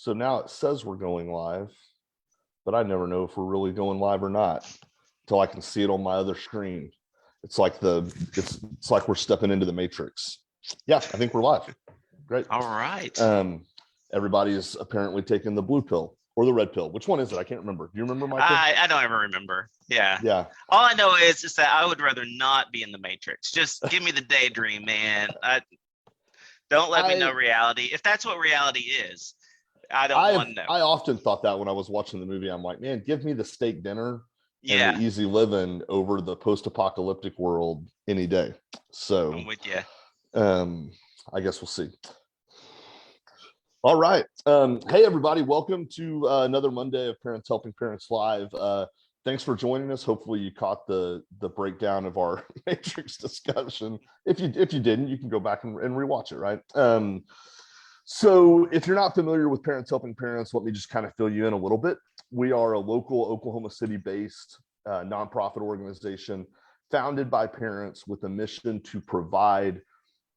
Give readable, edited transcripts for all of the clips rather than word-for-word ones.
So now it says we're going live, but I never know if we're really going live or not until I can see it on my other screen. It's like it's like we're stepping into the Matrix. Yeah, I think we're live. Great. All right. Everybody is apparently taking the blue pill or the red pill. Which one is it? I can't remember. Do you remember, Micah? I don't ever remember. Yeah. Yeah. All I know is that I would rather not be in the Matrix. Just give me the daydream, man. Don't let me know reality. If that's what reality is, I don't want to know. I often thought that when I was watching the movie. I'm like, man, give me the steak dinner and the easy living over the post-apocalyptic world any day. So I'm with you. I guess we'll see. All right. Hey, everybody. Welcome to another Monday of Parents Helping Parents Live. Thanks for joining us. Hopefully you caught the breakdown of our Matrix discussion. If you didn't, you can go back and rewatch it, right? So if you're not familiar with Parents Helping Parents, let me just kind of fill you in a little bit. We are a local Oklahoma City-based nonprofit organization founded by parents with a mission to provide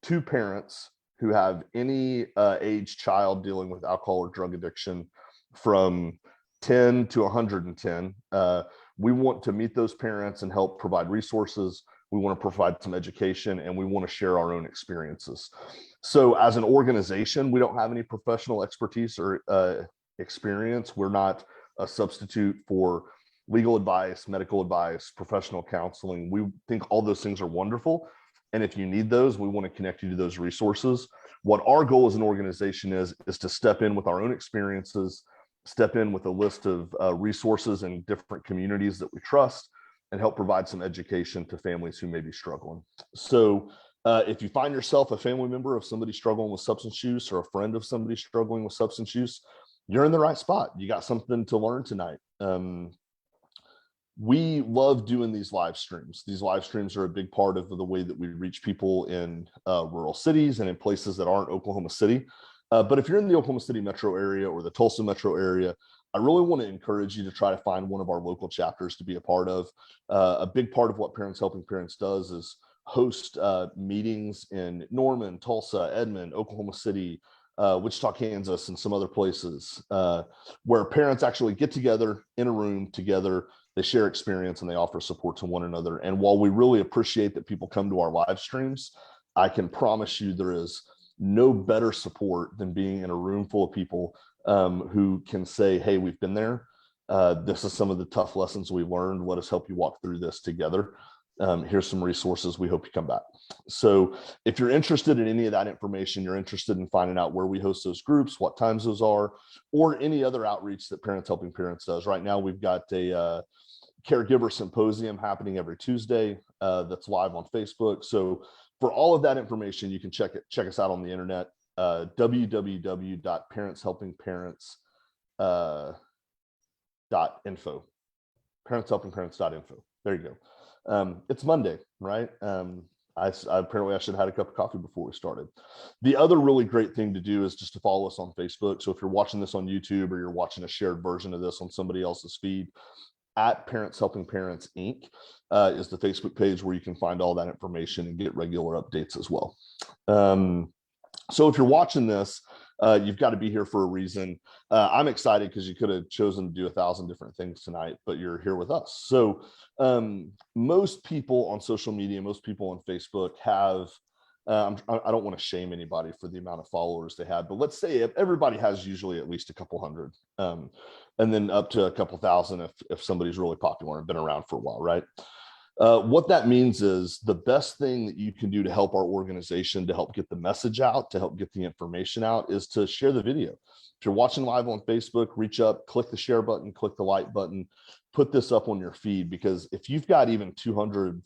to parents who have any age child dealing with alcohol or drug addiction from 10 to 110. We want to meet those parents and help provide resources. We want to provide some education, and we want to share our own experiences. So as an organization, we don't have any professional expertise or experience. We're not a substitute for legal advice, medical advice, professional counseling. We think all those things are wonderful. And if you need those, we want to connect you to those resources. What our goal as an organization is to step in with our own experiences, step in with a list of resources in different communities that we trust, and help provide some education to families who may be struggling. So if you find yourself a family member of somebody struggling with substance use or a friend of somebody struggling with substance use, you're in the right spot. You got something to learn tonight. We love doing these live streams. These live streams are a big part of the way that we reach people in rural cities and in places that aren't Oklahoma City. But if you're in the Oklahoma City metro area or the Tulsa metro area, I really want to encourage you to try to find one of our local chapters to be a part of. A big part of what Parents Helping Parents does is host meetings in Norman, Tulsa, Edmond, Oklahoma City, Wichita, Kansas, and some other places where parents actually get together in a room together. They share experience and they offer support to one another. And while we really appreciate that people come to our live streams, I can promise you there is no better support than being in a room full of people who can say, hey, we've been there. This is some of the tough lessons we've learned. Let us help you walk through this together. Here's some resources. We hope you come back. So if you're interested in any of that information, you're interested in finding out where we host those groups, what times those are, or any other outreach that Parents Helping Parents does. Right now, we've got a caregiver symposium happening every Tuesday that's live on Facebook. So for all of that information, you can check us out on the internet, www.parentshelpingparents.info, parentshelpingparents.info. There you go. It's Monday, right? Apparently I should have had a cup of coffee before we started. The other really great thing to do is just to follow us on Facebook. So if you're watching this on YouTube or you're watching a shared version of this on somebody else's feed, at Parents Helping Parents Inc. Is the Facebook page where you can find all that information and get regular updates as well. So if you're watching this, you've got to be here for a reason. I'm excited because you could have chosen to do 1,000 different things tonight, but you're here with us. So most people on social media, most people on Facebook have, I don't want to shame anybody for the amount of followers they have, but let's say everybody has usually at least a couple hundred, and then up to a couple thousand if somebody's really popular and been around for a while, right? What that means is the best thing that you can do to help our organization, to help get the message out, to help get the information out, is to share the video. If you're watching live on Facebook, reach up, click the share button, click the like button, put this up on your feed, because if you've got even 200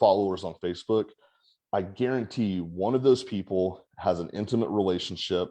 followers on Facebook, I guarantee you one of those people has an intimate relationship,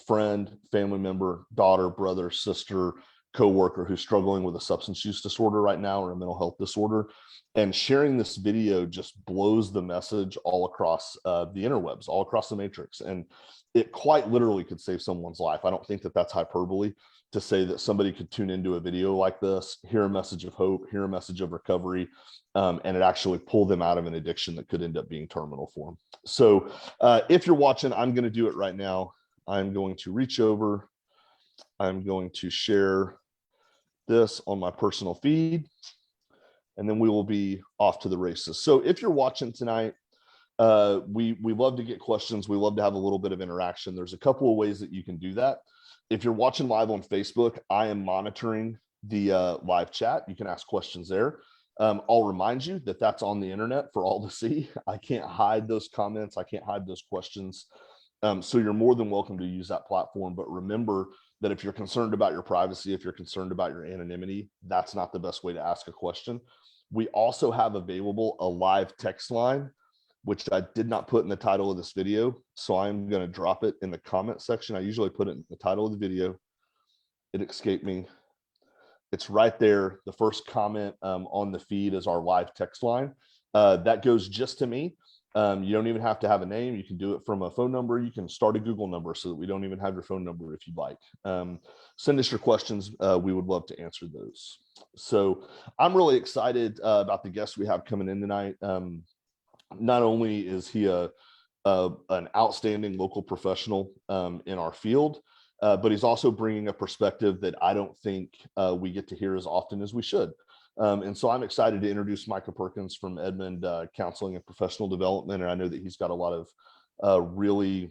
friend, family member, daughter, brother, sister, coworker who's struggling with a substance use disorder right now or a mental health disorder. And sharing this video just blows the message all across the interwebs, all across the matrix. And it quite literally could save someone's life. I don't think that that's hyperbole to say that somebody could tune into a video like this, hear a message of hope, hear a message of recovery, and it actually pull them out of an addiction that could end up being terminal for them. So if you're watching, I'm going to do it right now. I'm going to reach over I'm going to share this on my personal feed, and then we will be off to the races. So if you're watching tonight, we love to get questions. We love to have a little bit of interaction. There's a couple of ways that you can do that. If you're watching live on Facebook, I am monitoring the live chat. You can ask questions there. I'll remind you that that's on the internet for all to see. I can't hide those comments. I can't hide those questions. So you're more than welcome to use that platform. But remember that if you're concerned about your privacy, if you're concerned about your anonymity, that's not the best way to ask a question. We also have available a live text line, which I did not put in the title of this video. So I'm going to drop it in the comment section. I usually put it in the title of the video. It escaped me. It's right there. The first comment on the feed is our live text line. That goes just to me. You don't even have to have a name. You can do it from a phone number. You can start a Google number so that we don't even have your phone number if you'd like. Send us your questions. We would love to answer those. So I'm really excited about the guest we have coming in tonight. Not only is he an outstanding local professional in our field, but he's also bringing a perspective that I don't think we get to hear as often as we should. And so I'm excited to introduce Micah Perkins from Edmond Counseling and Professional Development. And I know that he's got a lot of really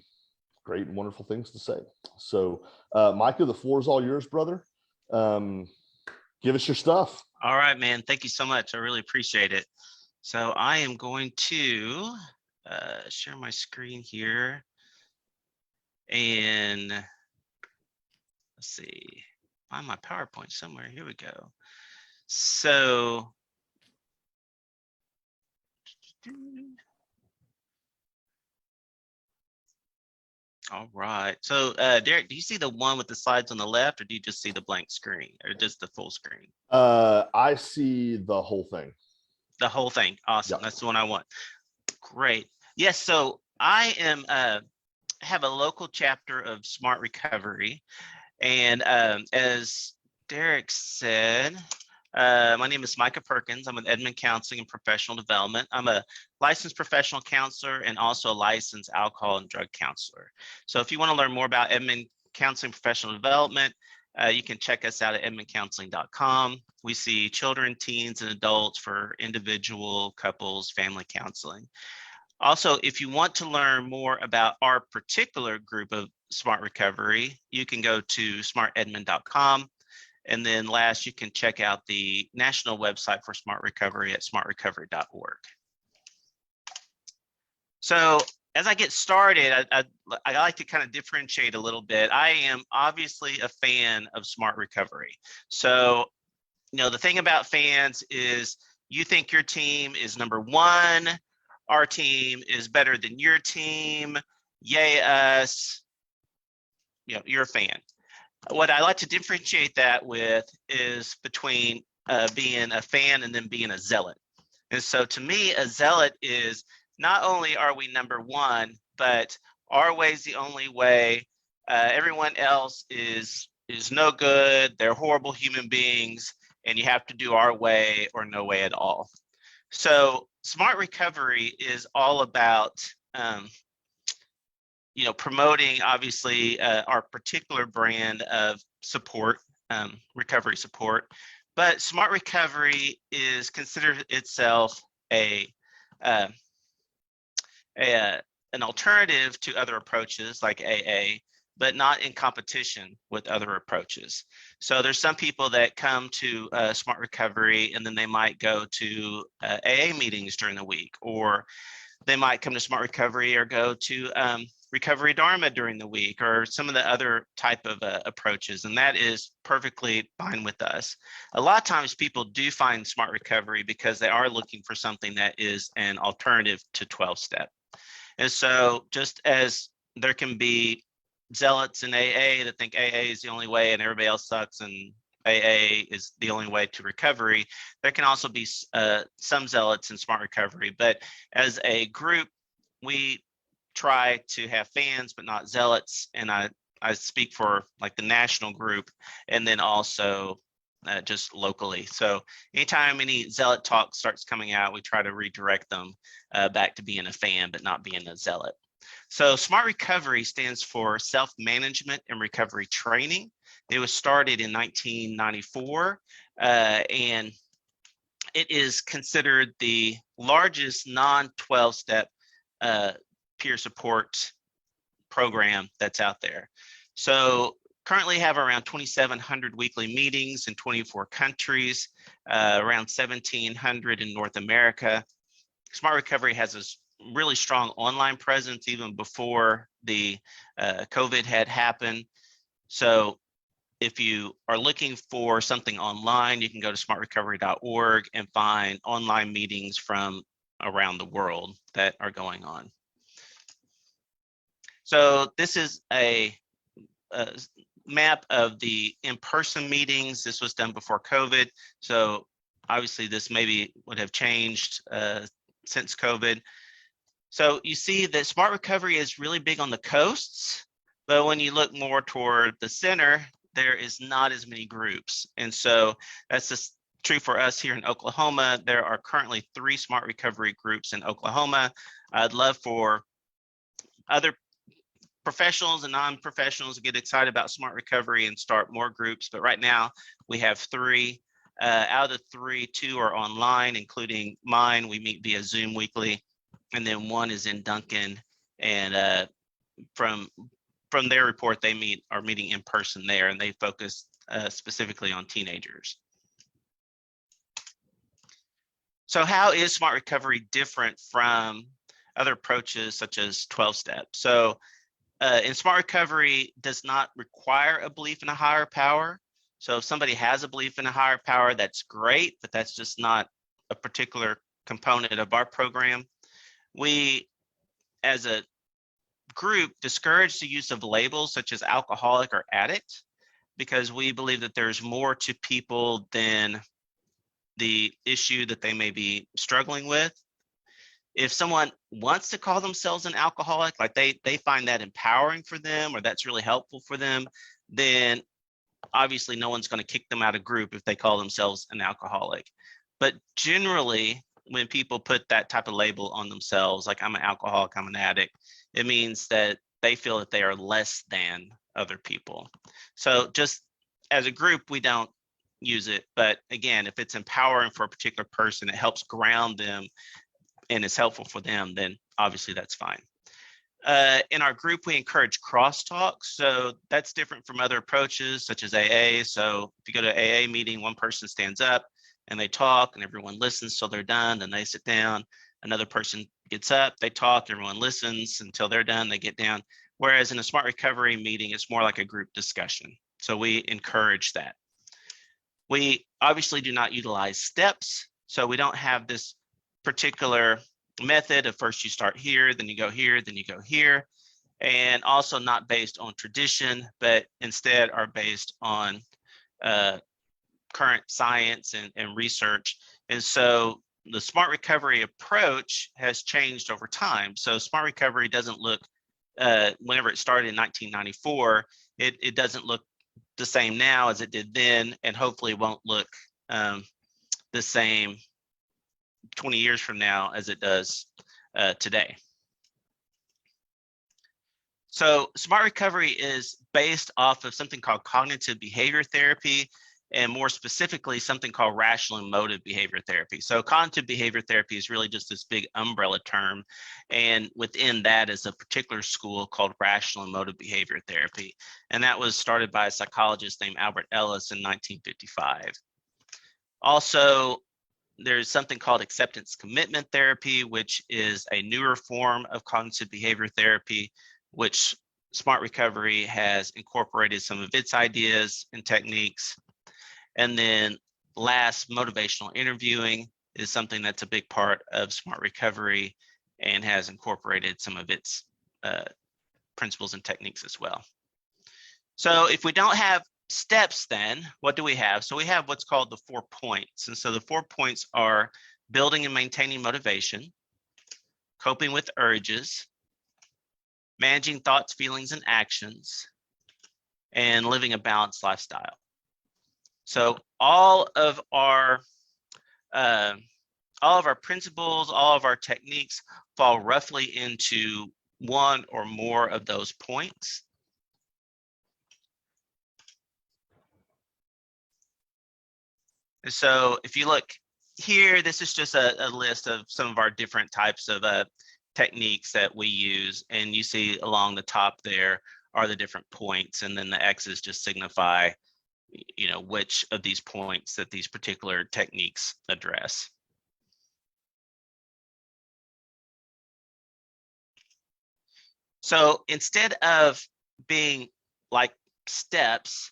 great and wonderful things to say. So Micah, the floor is all yours, brother. Give us your stuff. All right, man. Thank you so much. I really appreciate it. So I am going to share my screen here. And let's see, find my PowerPoint somewhere. Here we go. So all right. So Derek, do you see the one with the slides on the left, or do you just see the blank screen, or just the full screen? I see the whole thing. The whole thing. Awesome. Yep. That's the one I want. Great. Yes. So I am have a local chapter of S.M.A.R.T Recovery, and as Derek said, my name is Micah Perkins. I'm with Edmond Counseling and Professional Development. I'm a licensed professional counselor and also a licensed alcohol and drug counselor. So if you want to learn more about Edmond Counseling and Professional Development, you can check us out at edmondcounseling.com. We see children, teens, and adults for individual, couples, family counseling. Also, if you want to learn more about our particular group of S.M.A.R.T Recovery, you can go to smartedmond.com. And then last, you can check out the national website for S.M.A.R.T Recovery at smartrecovery.org. So as I get started, I like to kind of differentiate a little bit. I am obviously a fan of S.M.A.R.T Recovery. So, you know, the thing about fans is you think your team is number one, our team is better than your team, yay us, you know, you're a fan. What I like to differentiate that with is between being a fan and then being a zealot. And so to me, a zealot is not only are we number one, but our way is the only way. Everyone else is no good. They're horrible human beings, and you have to do our way or no way at all. So S.M.A.R.T Recovery is all about you know, promoting obviously our particular brand of support, recovery support, but S.M.A.R.T Recovery is considered itself an alternative to other approaches like AA, but not in competition with other approaches. So there's some people that come to S.M.A.R.T Recovery and then they might go to AA meetings during the week, or they might come to S.M.A.R.T Recovery or go to Recovery Dharma during the week, or some of the other type of approaches, and that is perfectly fine with us. A lot of times people do find S.M.A.R.T Recovery because they are looking for something that is an alternative to 12-step. And so just as there can be zealots in AA that think AA is the only way and everybody else sucks and AA is the only way to recovery, there can also be some zealots in S.M.A.R.T Recovery. But as a group, we try to have fans but not zealots, and I speak for like the national group and then also just locally. So anytime any zealot talk starts coming out, we try to redirect them back to being a fan but not being a zealot. So S.M.A.R.T Recovery stands for Self-Management and Recovery Training. It was started in 1994, and it is considered the largest non-12-step peer support program that's out there. So currently have around 2,700 weekly meetings in 24 countries, around 1,700 in North America. S.M.A.R.T Recovery has a really strong online presence even before the COVID had happened. So if you are looking for something online, you can go to smartrecovery.org and find online meetings from around the world that are going on. So this is a map of the in-person meetings. This was done before COVID. So obviously this maybe would have changed since COVID. So you see that S.M.A.R.T Recovery is really big on the coasts, but when you look more toward the center, there is not as many groups. And so that's just true for us here in Oklahoma. There are currently 3 S.M.A.R.T Recovery groups in Oklahoma. I'd love for other professionals and non-professionals to get excited about S.M.A.R.T Recovery and start more groups. But right now we have 3. Out of the 3, 2 are online, including mine. We meet via Zoom weekly. And then 1 is in Duncan. And from their report, they are meeting in person there, and they focus specifically on teenagers. So how is S.M.A.R.T Recovery different from other approaches such as 12-step? So in S.M.A.R.T Recovery does not require a belief in a higher power. So if somebody has a belief in a higher power, that's great, but that's just not a particular component of our program. We, as a group, discourage the use of labels such as alcoholic or addict, because we believe that there's more to people than the issue that they may be struggling with. If someone wants to call themselves an alcoholic, like they find that empowering for them or that's really helpful for them, then obviously no one's going to kick them out of group if they call themselves an alcoholic. But generally, when people put that type of label on themselves, like I'm an alcoholic, I'm an addict, it means that they feel that they are less than other people. So just as a group, we don't use it. But again, if it's empowering for a particular person, it helps ground them and is helpful for them, then obviously that's fine. In our group, we encourage crosstalk. So that's different from other approaches such as AA. So if you go to AA meeting, one person stands up and they talk and everyone listens till they're done, then they sit down. Another person gets up, they talk, everyone listens until they're done, they get down. Whereas in a S.M.A.R.T Recovery meeting, it's more like a group discussion. So we encourage that. We obviously do not utilize steps. So we don't have this particular method of first you start here, then you go here, then you go here, and also not based on tradition, but instead are based on current science and research. And so the S.M.A.R.T Recovery approach has changed over time. So S.M.A.R.T Recovery doesn't look, whenever it started in 1994, it doesn't look the same now as it did then, and hopefully won't look the same 20 years from now as it does today. So S.M.A.R.T Recovery is based off of something called cognitive behavior therapy, and more specifically, something called rational emotive behavior therapy. So cognitive behavior therapy is really just this big umbrella term. And within that is a particular school called rational emotive behavior therapy. And that was started by a psychologist named Albert Ellis in 1955. Also, there's something called acceptance commitment therapy, which is a newer form of cognitive behavior therapy, which S.M.A.R.T Recovery has incorporated some of its ideas and techniques. And then last, motivational interviewing is something that's a big part of S.M.A.R.T Recovery and has incorporated some of its principles and techniques as well. So if we don't have steps, then what do we have? So we have what's called the 4 points. And so the 4 points are building and maintaining motivation, coping with urges, managing thoughts, feelings, and actions, and living a balanced lifestyle. So all of our principles, all of our techniques fall roughly into one or more of those points. And so if you look here, this is just a list of some of our different types of techniques that we use. And you see along the top there are the different points, and then the X's just signify, you know, which of these points that these particular techniques address. So instead of being like steps,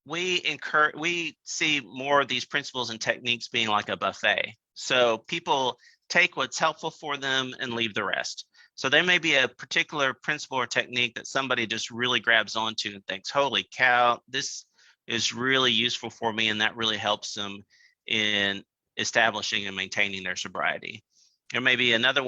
we see more of these principles and techniques being like a buffet. So people take what's helpful for them and leave the rest. So there may be a particular principle or technique that somebody just really grabs onto and thinks, holy cow, this is really useful for me, and that really helps them in establishing and maintaining their sobriety. There may be another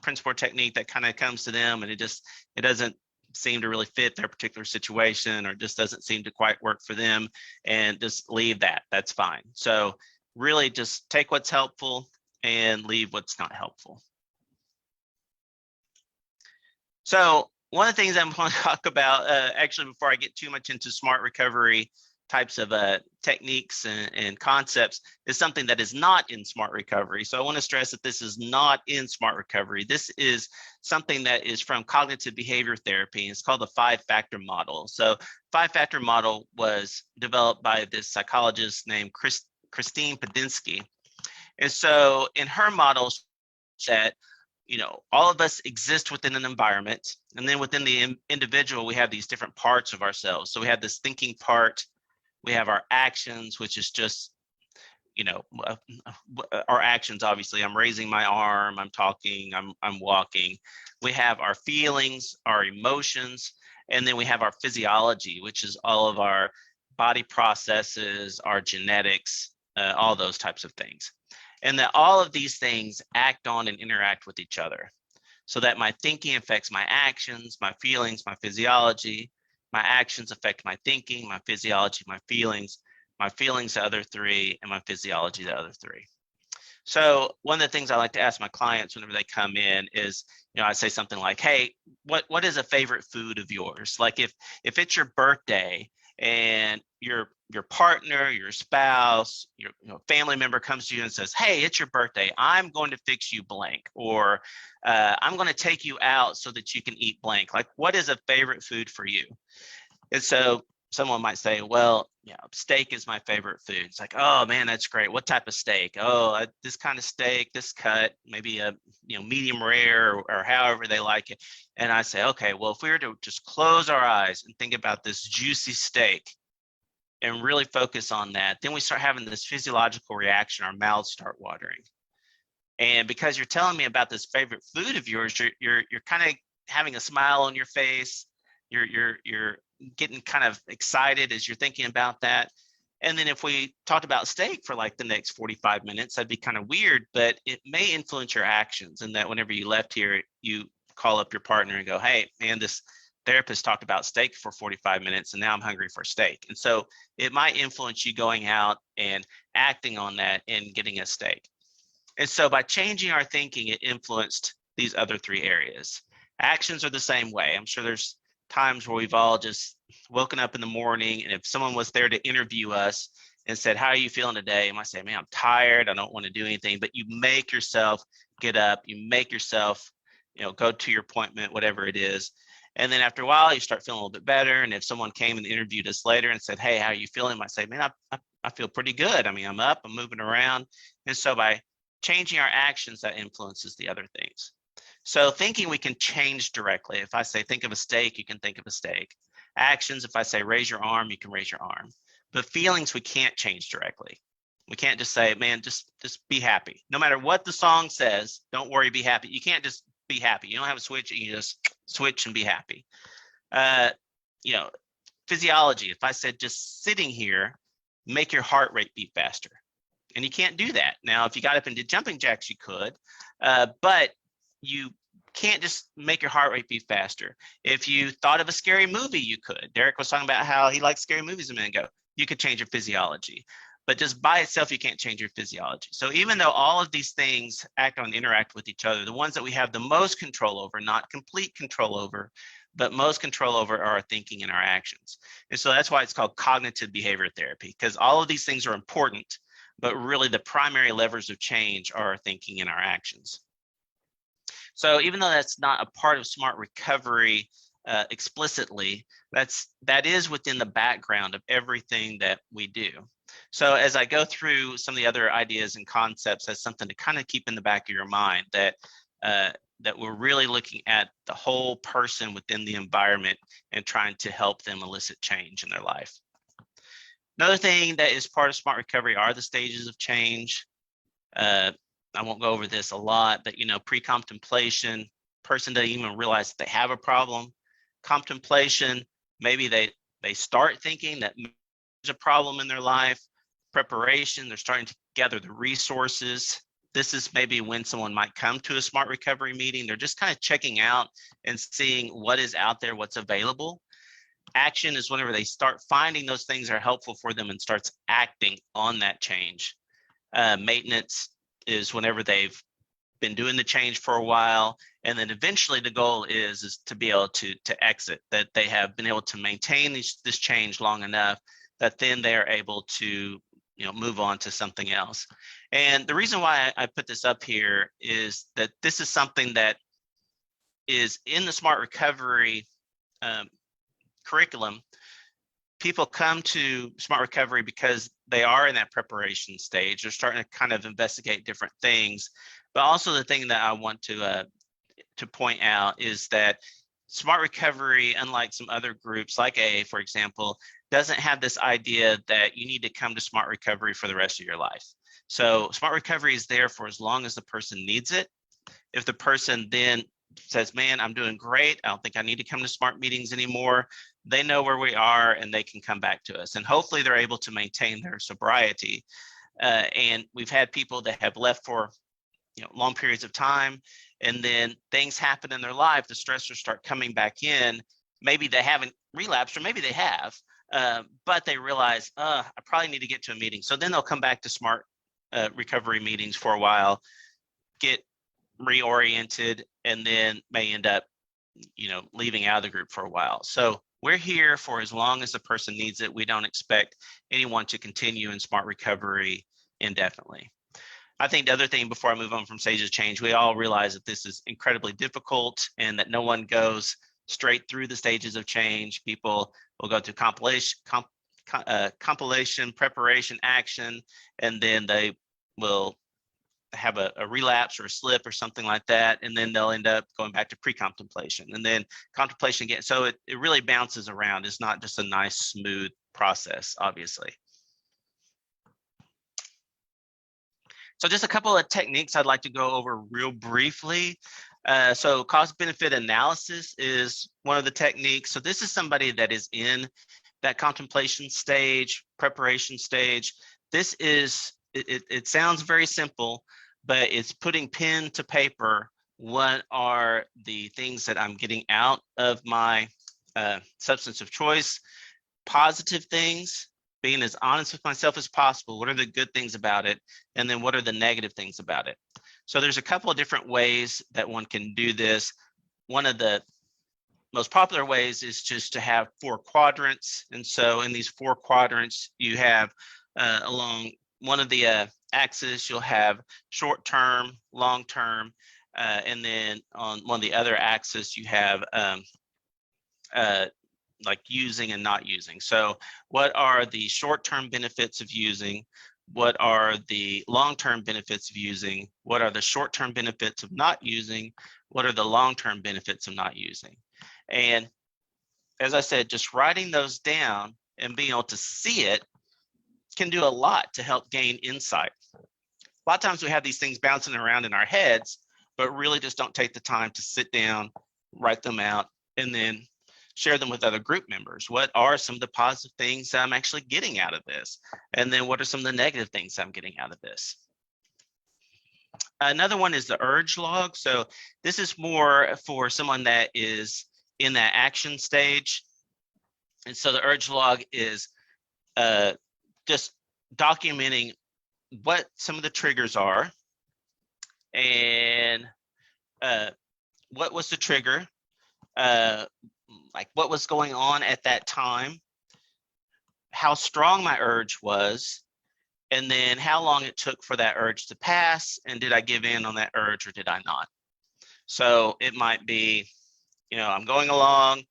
principle or technique that kind of comes to them and it doesn't seem to really fit their particular situation, or just doesn't seem to quite work for them, and just leave that. That's fine. So really just take what's helpful and leave what's not helpful. So one of the things I'm going to talk about, actually, before I get too much into SMART recovery types of techniques and concepts, is something that is not in SMART recovery. So I want to stress that this is not in SMART recovery. This is something that is from cognitive behavior therapy. It's called the 5-factor model. So 5-factor model was developed by this psychologist named Christine Padinsky. And so in her model, that, you know, all of us exist within an environment, and then within the individual, we have these different parts of ourselves. So we have this thinking part, we have our actions, which is just, you know, our actions. Obviously, I'm raising my arm, I'm talking, I'm walking. We have our feelings, our emotions, and then we have our physiology, which is all of our body processes, our genetics, all those types of things. And that all of these things act on and interact with each other, so that my thinking affects my actions, my feelings, my physiology. My actions affect my thinking, my physiology, my feelings the other three, and my physiology the other three. So one of the things I like to ask my clients whenever they come in is, you know, I say something like, hey, what is a favorite food of yours? Like if it's your birthday and your partner, your spouse, your family member comes to you and says, hey, it's your birthday, I'm going to fix you blank, or I'm going to take you out so that you can eat blank. Like, what is a favorite food for you? And so someone might say, well, you know, steak is my favorite food. It's like, oh man, that's great. What type of steak? Oh, this kind of steak, this cut, maybe a, you know, medium rare, or however they like it. And I say, okay, well, if we were to just close our eyes and think about this juicy steak and really focus on that, then we start having this physiological reaction. Our mouths start watering. And because you're telling me about this favorite food of yours, you're kind of having a smile on your face. You're getting kind of excited as you're thinking about that. And then if we talked about steak for like the next 45 minutes, that'd be kind of weird, but it may influence your actions. And that whenever you left here, you call up your partner and go, hey, man, this therapist talked about steak for 45 minutes and now I'm hungry for steak. And so it might influence you going out and acting on that and getting a steak. And so by changing our thinking, it influenced these other three areas. Actions are the same way. I'm sure there's times where we've all just woken up in the morning, and if someone was there to interview us and said, how are you feeling today? You might say, man, I'm tired, I don't want to do anything. But you make yourself get up, you make yourself, you know, go to your appointment, whatever it is. And then after a while, you start feeling a little bit better. And if someone came and interviewed us later and said, hey, how are you feeling? I might say, man, I feel pretty good. I mean, I'm up, I'm moving around. And so by changing our actions, that influences the other things. So thinking we can change directly. If I say, think of a steak, you can think of a steak. Actions, if I say, raise your arm, you can raise your arm. But feelings, we can't change directly. We can't just say, man, just be happy. No matter what the song says, don't worry, be happy. You can't just be happy. You don't have a switch, you just switch and be happy. You know, physiology, if I said, just sitting here, make your heart rate beat faster. And you can't do that. Now, if you got up and did jumping jacks, you could, but you can't just make your heart rate beat faster. If you thought of a scary movie, you could. Derek was talking about how he likes scary movies a minute ago. You could change your physiology, but just by itself, you can't change your physiology. So even though all of these things act on, interact with each other, the ones that we have the most control over, not complete control over, but most control over, are our thinking and our actions. And so that's why it's called cognitive behavior therapy, because all of these things are important, but really the primary levers of change are our thinking and our actions. So even though that's not a part of SMART recovery explicitly, that is within the background of everything that we do. So as I go through some of the other ideas and concepts, that's something to kind of keep in the back of your mind, that that we're really looking at the whole person within the environment and trying to help them elicit change in their life. Another thing that is part of SMART recovery are the stages of change. I won't go over this a lot, but pre-contemplation, person doesn't even realize that they have a problem. Contemplation, maybe they start thinking that there's a problem in their life. Preparation, they're starting to gather the resources. This is maybe when someone might come to a SMART recovery meeting. They're just kind of checking out and seeing what is out there, what's available. Action is whenever they start finding those things that are helpful for them and starts acting on that change. Maintenance is whenever they've been doing the change for a while, and then eventually the goal is to be able to exit, that they have been able to maintain this change long enough that then they are able to move on to something else. And the reason why I put this up here is that this is something that is in the SMART recovery curriculum. People come to SMART recovery because they are in that preparation stage. They're starting to kind of investigate different things. But also the thing that I want to point out is that SMART recovery, unlike some other groups like AA, for example, doesn't have this idea that you need to come to SMART recovery for the rest of your life. So SMART recovery is there for as long as the person needs it. If the person then says, man, I'm doing great, I don't think I need to come to SMART meetings anymore, they know where we are and they can come back to us. And hopefully they're able to maintain their sobriety. And we've had people that have left for long periods of time, and then things happen in their life, the stressors start coming back in. Maybe they haven't relapsed, or maybe they have, but they realize, I probably need to get to a meeting. So then they'll come back to SMART recovery meetings for a while, get reoriented, and then may end up leaving out of the group for a while. So we're here for as long as the person needs it. We don't expect anyone to continue in SMART recovery indefinitely. I think the other thing, before I move on from stages of change, we all realize that this is incredibly difficult and that no one goes straight through the stages of change. People will go through compilation, preparation, action, and then they will have a relapse or a slip or something like that, and then they'll end up going back to pre-contemplation and then contemplation again. So it really bounces around. It's not just a nice, smooth process, obviously. So just a couple of techniques I'd like to go over real briefly. So cost-benefit analysis is one of the techniques. So this is somebody that is in that contemplation stage, preparation stage. This is, it sounds very simple, but it's putting pen to paper. What are the things that I'm getting out of my substance of choice? Positive things, being as honest with myself as possible. What are the good things about it? And then what are the negative things about it? So there's a couple of different ways that one can do this. One of the most popular ways is just to have 4 quadrants. And so in these 4 quadrants, you have along one of the axis, you'll have short-term, long-term, and then on one of the other axis, you have like using and not using. So what are the short-term benefits of using? What are the long-term benefits of using? What are the short-term benefits of not using? What are the long-term benefits of not using? And as I said, just writing those down and being able to see it can do a lot to help gain insight. A lot of times we have these things bouncing around in our heads, but really just don't take the time to sit down, write them out, and then share them with other group members. What are some of the positive things that I'm actually getting out of this? And then what are some of the negative things I'm getting out of this? Another one is the urge log. So this is more for someone that is in that action stage. And so the urge log is just documenting what some of the triggers are and what was the trigger, like what was going on at that time, how strong my urge was, and then how long it took for that urge to pass, and did I give in on that urge or did I not? So it might be, I'm going along,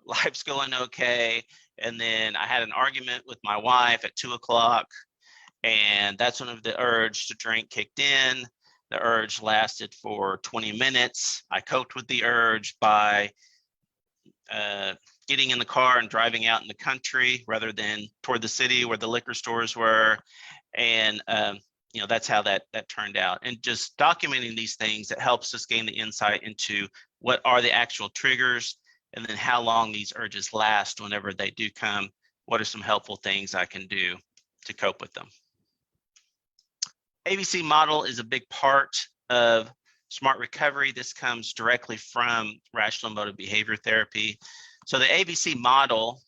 life's going okay, and then I had an argument with my wife at 2:00, and that's when the urge to drink kicked in. The urge lasted for 20 minutes. I coped with the urge by getting in the car and driving out in the country rather than toward the city where the liquor stores were. And that's how that turned out. And just documenting these things, that helps us gain the insight into what are the actual triggers, and then how long these urges last whenever they do come. What are some helpful things I can do to cope with them? ABC model is a big part of SMART recovery. This comes directly from rational emotive behavior therapy. So the ABC model,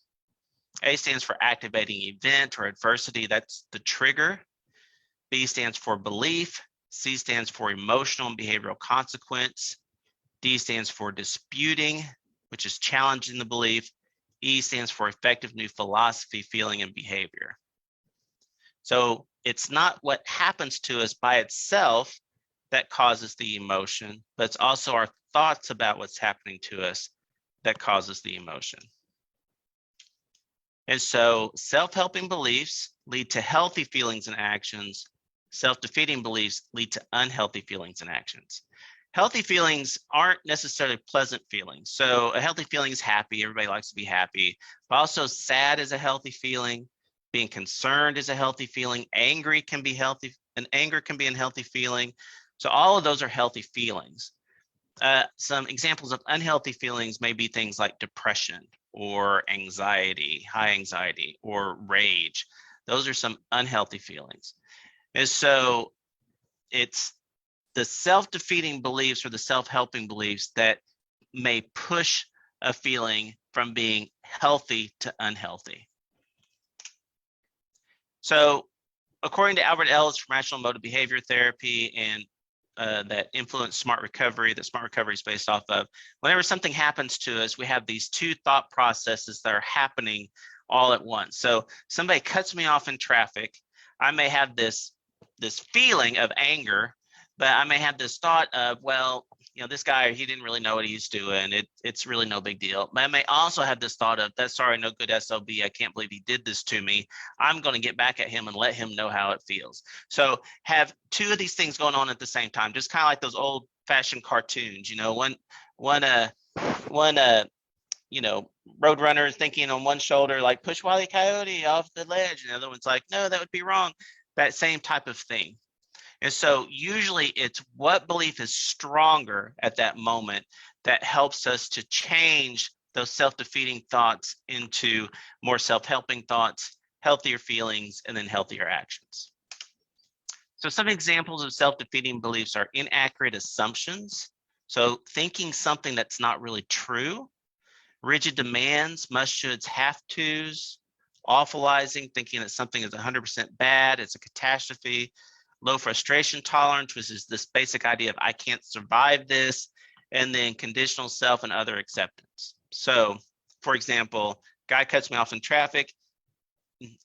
A stands for activating event or adversity. That's the trigger. B stands for belief. C stands for emotional and behavioral consequence. D stands for disputing, which is challenging the belief. E stands for effective new philosophy, feeling, and behavior. So it's not what happens to us by itself that causes the emotion, but it's also our thoughts about what's happening to us that causes the emotion. And so self-helping beliefs lead to healthy feelings and actions. Self-defeating beliefs lead to unhealthy feelings and actions. Healthy feelings aren't necessarily pleasant feelings. So a healthy feeling is happy. Everybody likes to be happy, but also sad is a healthy feeling. Being concerned is a healthy feeling. Angry can be healthy, and anger can be a healthy feeling. So all of those are healthy feelings. Some examples of unhealthy feelings may be things like depression or anxiety, high anxiety, or rage. Those are some unhealthy feelings. And so it's the self-defeating beliefs or the self-helping beliefs that may push a feeling from being healthy to unhealthy. So according to Albert Ellis from Rational Emotive Behavior Therapy and that influence SMART recovery, that SMART recovery is based off of, whenever something happens to us, we have these two thought processes that are happening all at once. So somebody cuts me off in traffic, I may have this feeling of anger, but I may have this thought of, well, this guy, he didn't really know what he's doing. It's really no big deal. But I may also have this thought of, that's sorry, no good SOB. I can't believe he did this to me. I'm going to get back at him and let him know how it feels. So have two of these things going on at the same time, just kind of like those old fashioned cartoons, one Roadrunner is thinking on one shoulder, like push Wile E. Coyote off the ledge. And the other one's like, no, that would be wrong. That same type of thing. And so usually it's what belief is stronger at that moment that helps us to change those self-defeating thoughts into more self-helping thoughts, healthier feelings, and then healthier actions. So some examples of self-defeating beliefs are inaccurate assumptions. So thinking something that's not really true, rigid demands, must, shoulds, have tos, awfulizing, thinking that something is 100% bad, it's a catastrophe, low frustration tolerance, which is this basic idea of I can't survive this, and then conditional self and other acceptance. So, for example, guy cuts me off in traffic.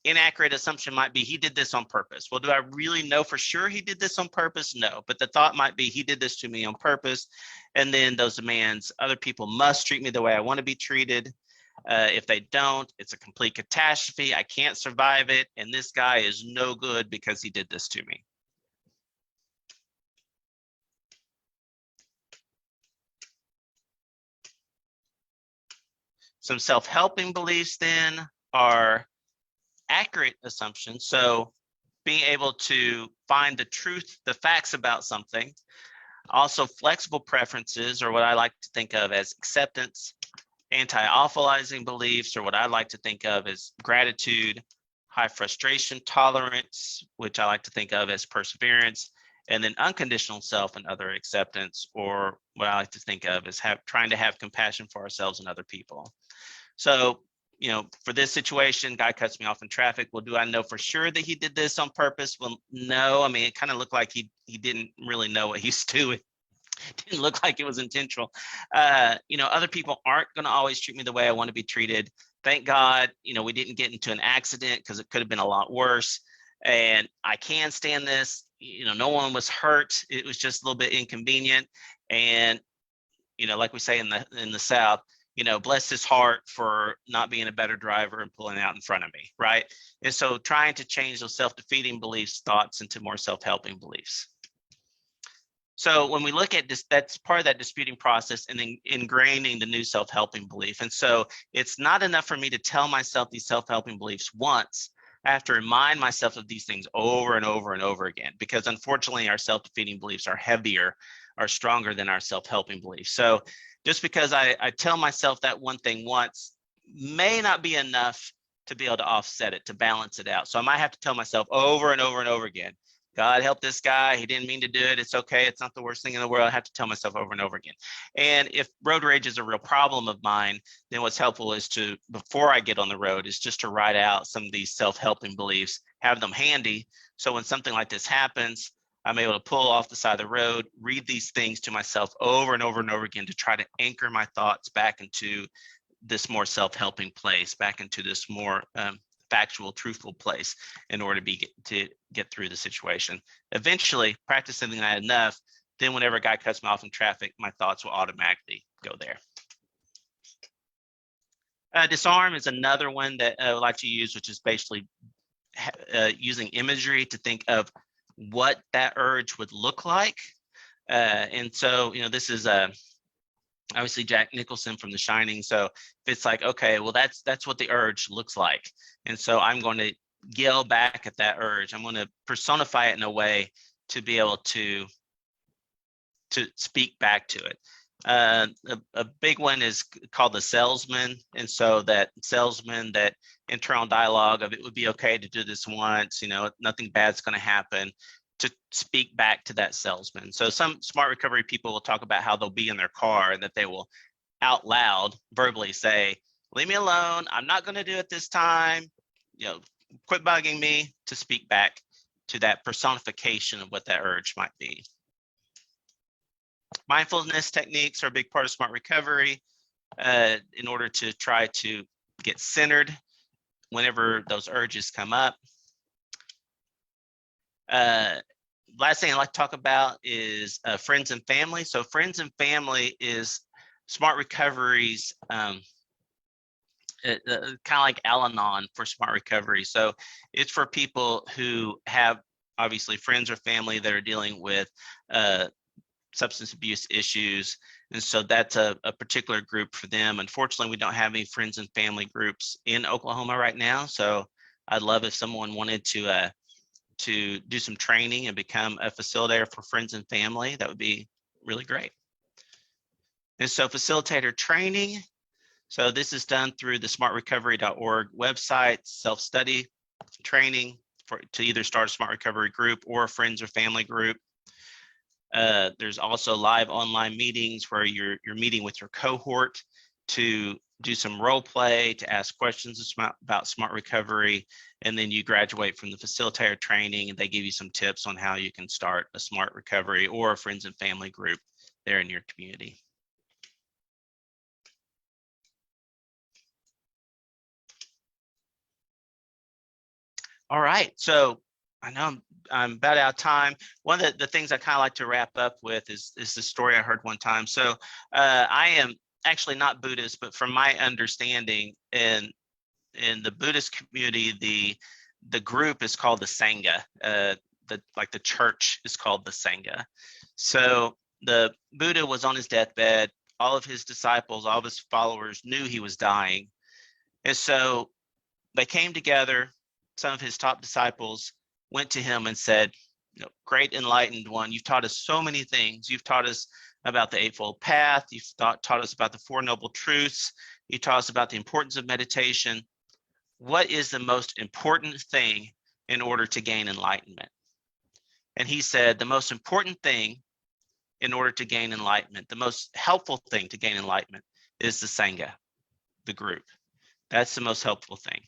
Inaccurate assumption might be he did this on purpose. Well, do I really know for sure he did this on purpose? No, but the thought might be he did this to me on purpose. And then those demands, other people must treat me the way I want to be treated. If they don't, it's a complete catastrophe. I can't survive it. And this guy is no good because he did this to me. Some self-helping beliefs then are accurate assumptions. So being able to find the truth, the facts about something. Also flexible preferences, or what I like to think of as acceptance. Anti-awfulizing beliefs, or what I like to think of as gratitude. High frustration tolerance, which I like to think of as perseverance. And then unconditional self and other acceptance, or what I like to think of as trying to have compassion for ourselves and other people. So, for this situation, guy cuts me off in traffic. Well, do I know for sure that he did this on purpose? Well, no. I mean, it kind of looked like he didn't really know what he's doing. It didn't look like it was intentional. Other people aren't going to always treat me the way I want to be treated. Thank God, we didn't get into an accident because it could have been a lot worse. and I can stand this. No one was hurt. It was just a little bit inconvenient. And, like we say in the South, bless his heart for not being a better driver and pulling out in front of me, right? And so trying to change those self-defeating beliefs, thoughts into more self-helping beliefs. So when we look at this, that's part of that disputing process and then ingraining the new self-helping belief. And so it's not enough for me to tell myself these self-helping beliefs once. I have to remind myself of these things over and over and over again, because unfortunately our self-defeating beliefs are heavier, are stronger than our self-helping beliefs. So just because I tell myself that one thing once may not be enough to be able to offset it, to balance it out. So I might have to tell myself over and over and over again, God help this guy. He didn't mean to do it. It's okay. It's not the worst thing in the world. I have to tell myself over and over again. And if road rage is a real problem of mine, then what's helpful is to, before I get on the road, is just to write out some of these self-helping beliefs, have them handy. So when something like this happens, I'm able to pull off the side of the road, read these things to myself over and over and over again to try to anchor my thoughts back into this more self-helping place, back into this more factual, truthful place in order to get through the situation. Eventually, practicing that enough, then whenever a guy cuts me off in traffic, my thoughts will automatically go there. Disarm is another one that I would like to use, which is basically using imagery to think of what that urge would look like. And so, this is obviously Jack Nicholson from The Shining. So if it's like, okay, well, that's what the urge looks like. And so I'm going to yell back at that urge. I'm going to personify it in a way to be able to speak back to it. A big one is called the salesman. And so that salesman, that internal dialogue of it would be okay to do this once, nothing bad's going to happen, to speak back to that salesman. So some smart recovery people will talk about how they'll be in their car and that they will out loud verbally say, leave me alone. I'm not going to do it this time. Quit bugging me, to speak back to that personification of what that urge might be. Mindfulness techniques are a big part of smart recovery in order to try to get centered whenever those urges come up. Last thing I'd like to talk about is friends and family. So friends and family is smart recovery's kind of like Al-Anon for smart recovery. So it's for people who have obviously friends or family that are dealing with substance abuse issues. And so that's a particular group for them. Unfortunately, we don't have any friends and family groups in Oklahoma right now. So I'd love if someone wanted to do some training and become a facilitator for friends and family. That would be really great. And so facilitator training. So this is done through the smartrecovery.org website, self-study training to either start a smart recovery group or a friends or family group. There's also live online meetings where you're meeting with your cohort to do some role play, to ask questions about smart recovery, and then you graduate from the facilitator training and they give you some tips on how you can start a smart recovery or a friends and family group there in your community. All right, so I know I'm about out of time. One of the things I kind of like to wrap up with is the story I heard one time. So I am actually not Buddhist, but from my understanding, in the Buddhist community, the group is called the Sangha. The church is called the Sangha. So the Buddha was on his deathbed. All of his disciples, all of his followers knew he was dying. And so they came together. Some of his top disciples went to him and said, great enlightened one, you've taught us so many things. You've taught us about the Eightfold Path. You've taught us about the Four Noble Truths. You taught us about the importance of meditation. What is the most important thing in order to gain enlightenment? And he said, the most important thing in order to gain enlightenment, the most helpful thing to gain enlightenment is the Sangha, the group. That's the most helpful thing.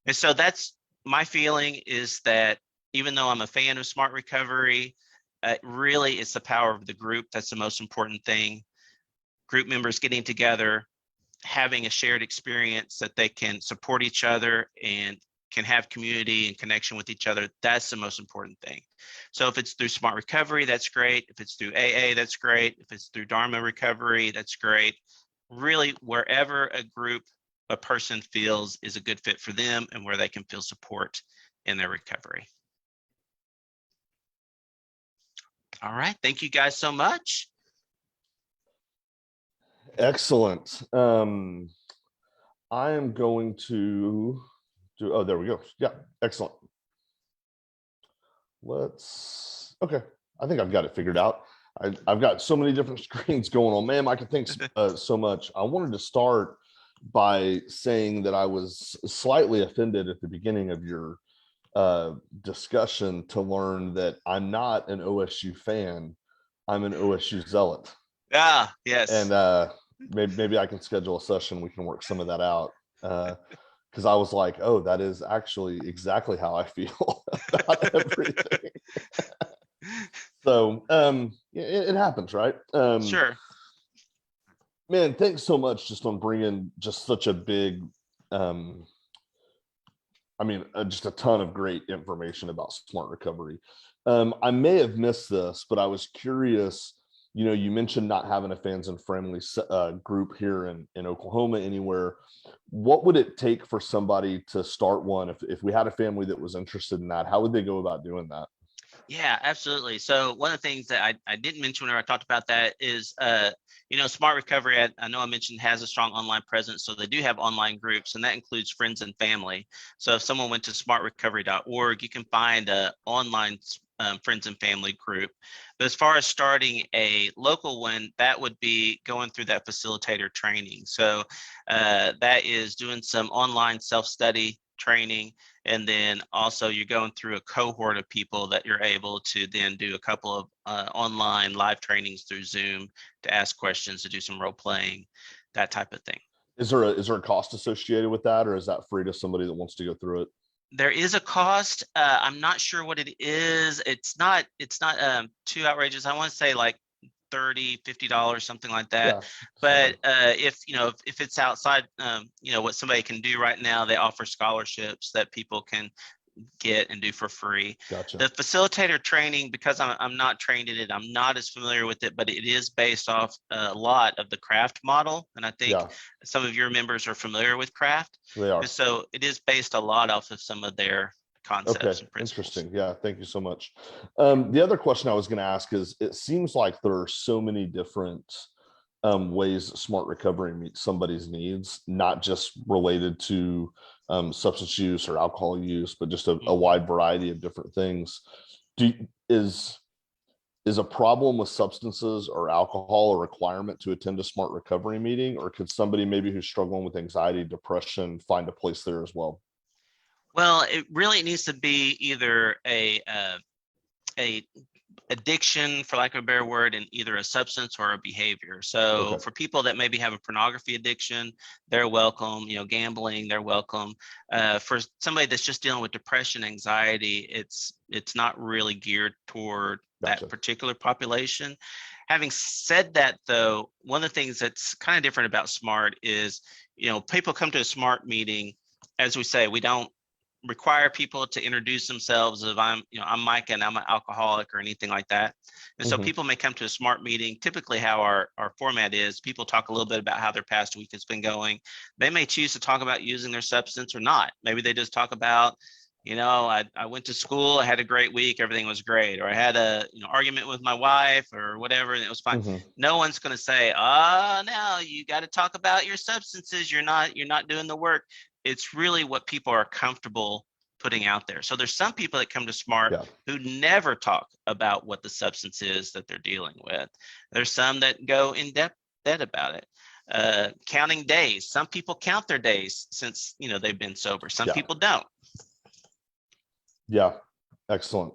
And so that's my feeling, is that even though I'm a fan of smart recovery, really it's the power of the group that's the most important thing. Group members getting together, having a shared experience that they can support each other and can have community and connection with each other. That's the most important thing. So if it's through Smart Recovery, that's great. If it's through AA, that's great. If it's through Dharma Recovery, that's great. Really, wherever a person feels is a good fit for them and where they can feel support in their recovery. All right. Thank you guys so much. Excellent. I am going to do, oh, there we go. Yeah, excellent. Okay. I think I've got it figured out. I've got so many different screens going on. Man, Micah, thanks so much. I wanted to start by saying that I was slightly offended at the beginning of your discussion to learn that I'm not an OSU fan. I'm an OSU zealot. Ah, yes. And maybe I can schedule a session. We can work some of that out. Because I was like, oh, that is actually exactly how I feel about everything. So it happens, right? Sure. Man, thanks so much just on bringing just such a big, just a ton of great information about Smart Recovery. I may have missed this, but I was curious. You mentioned not having a fans and friendly group here in Oklahoma anywhere. What would it take for somebody to start one? If we had a family that was interested in that, how would they go about doing that? Yeah, absolutely. So one of the things that I didn't mention whenever I talked about that is, Smart Recovery, I know I mentioned, has a strong online presence. So they do have online groups, and that includes friends and family. So if someone went to smartrecovery.org, you can find an online friends and family group. But as far as starting a local one, that would be going through that facilitator training. So that is doing some online self-study training. And then also you're going through a cohort of people that you're able to then do a couple of online live trainings through Zoom to ask questions, to do some role playing, that type of thing. Is there a cost associated with that, or is that free to somebody that wants to go through it? There is a cost. I'm not sure what it is. It's not too outrageous. I want to say like $30-$50, something like that. Yeah, but if it's outside what somebody can do right now, they offer scholarships that people can get and do for free. Gotcha. The facilitator training, because I'm not trained in it, I'm not as familiar with it, but it is based off a lot of the CRAFT model, and I think some of your members are familiar with CRAFT. They are. So it is based a lot off of some of their concepts and principles. Interesting. Yeah, thank you so much. The other question I was going to ask is, it seems like there are so many different ways Smart Recovery meets somebody's needs, not just related to substance use or alcohol use, but just a wide variety of different things. Is a problem with substances or alcohol a requirement to attend a Smart Recovery meeting, or could somebody maybe who's struggling with anxiety, depression find a place there as well? Well, it really needs to be either a addiction, for lack of a better word, in either a substance or a behavior. So for people that maybe have a pornography addiction, they're welcome. Gambling, they're welcome. For somebody that's just dealing with depression, anxiety, it's not really geared toward that particular population. Having said that, though, one of the things that's kind of different about SMART is, people come to a SMART meeting. As we say, we don't require people to introduce themselves of I'm Micah and I'm an alcoholic or anything like that. And so people may come to a SMART meeting. Typically how our format is, people talk a little bit about how their past week has been going. They may choose to talk about using their substance or not. Maybe they just talk about, I went to school, I had a great week, everything was great. Or I had a argument with my wife or whatever, and it was fine. No one's going to say, now you got to talk about your substances. You're not doing the work. It's really what people are comfortable putting out there. So there's some people that come to SMART who never talk about what the substance is that they're dealing with. There's some that go in depth about it. Counting days. Some people count their days since they've been sober. Some people don't. Yeah, excellent.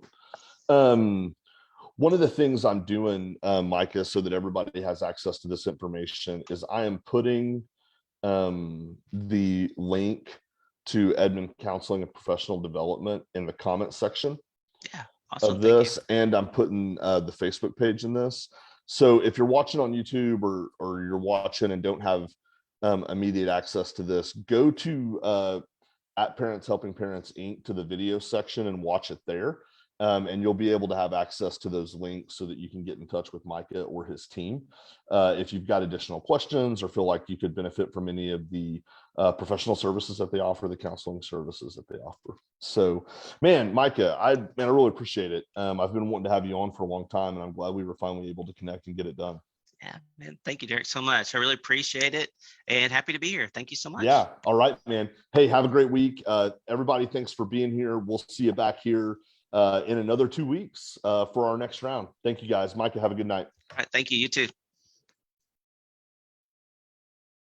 One of the things I'm doing, Micah, so that everybody has access to this information, is I am putting the link to Edmond Counseling and Professional Development in the comment section awesome. of this, and I'm putting the Facebook page in this. So if you're watching on YouTube or you're watching and don't have immediate access to this, go to at Parents Helping Parents Inc. to the video section and watch it there. And you'll be able to have access to those links so that you can get in touch with Micah or his team. If you've got additional questions or feel like you could benefit from any of the professional services that they offer, the counseling services that they offer. So, man, Micah, I really appreciate it. I've been wanting to have you on for a long time, and I'm glad we were finally able to connect and get it done. Yeah, man. Thank you, Derek, so much. I really appreciate it and happy to be here. Thank you so much. Yeah. All right, man. Hey, have a great week. Everybody, thanks for being here. We'll see you back here in another 2 weeks for our next round. Thank you, guys. Micah, have a good night. All right, thank you. You too.